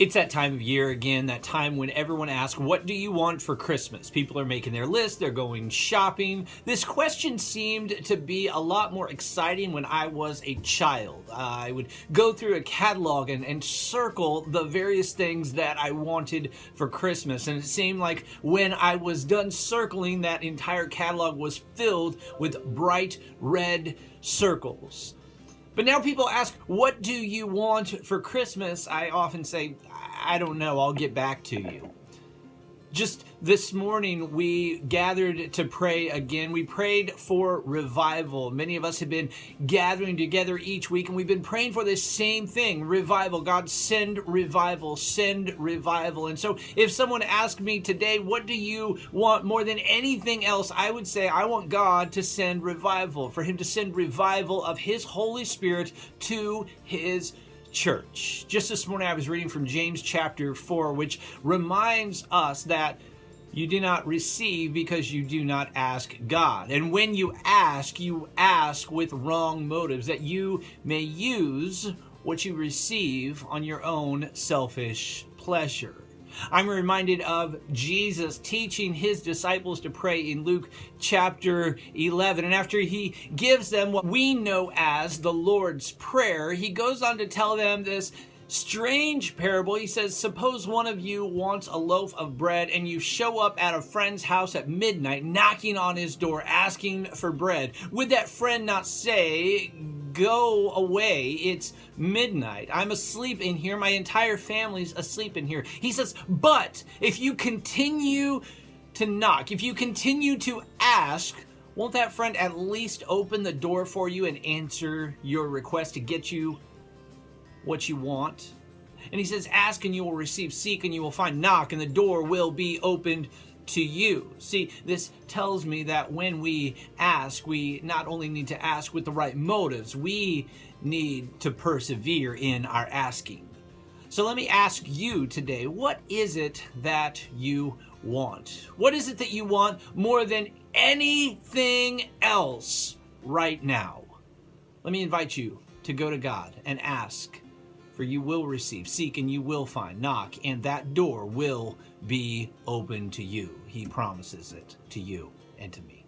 It's that time of year again, that time when everyone asks, what do you want for Christmas? People are making their list, they're going shopping. This question seemed to be a lot more exciting when I was a child. I would go through a catalog and circle the various things that I wanted for Christmas. And it seemed like when I was done circling, that entire catalog was filled with bright red circles. But now people ask, what do you want for Christmas? I often say, I don't know, I'll get back to you. Just this morning, we gathered to pray again. We prayed for revival. Many of us have been gathering together each week, and we've been praying for this same thing, revival. God, send revival, send revival. And so if someone asked me today, what do you want more than anything else? I would say, I want God to send revival, for him to send revival of his Holy Spirit to his church. Just this morning I was reading from James chapter 4, which reminds us that you do not receive because you do not ask God. And when you ask with wrong motives, that you may use what you receive on your own selfish pleasure. I'm reminded of Jesus teaching his disciples to pray in Luke chapter 11. And after he gives them what we know as the Lord's Prayer, he goes on to tell them this strange parable. He says, suppose one of you wants a loaf of bread and you show up at a friend's house at midnight, knocking on his door, asking for bread. Would that friend not say, go away, it's midnight, I'm asleep in here, my entire family's asleep in here? He says, but if you continue to knock, if you continue to ask, won't that friend at least open the door for you and answer your request to get you what you want? And he says, ask and you will receive, seek and you will find, knock and the door will be opened to you. See, this tells me that when we ask, we not only need to ask with the right motives, we need to persevere in our asking. So let me ask you today, what is it that you want? What is it that you want more than anything else right now? Let me invite you to go to God and ask, for you will receive, seek and you will find, knock, and that door will be open to you. He promises it to you and to me.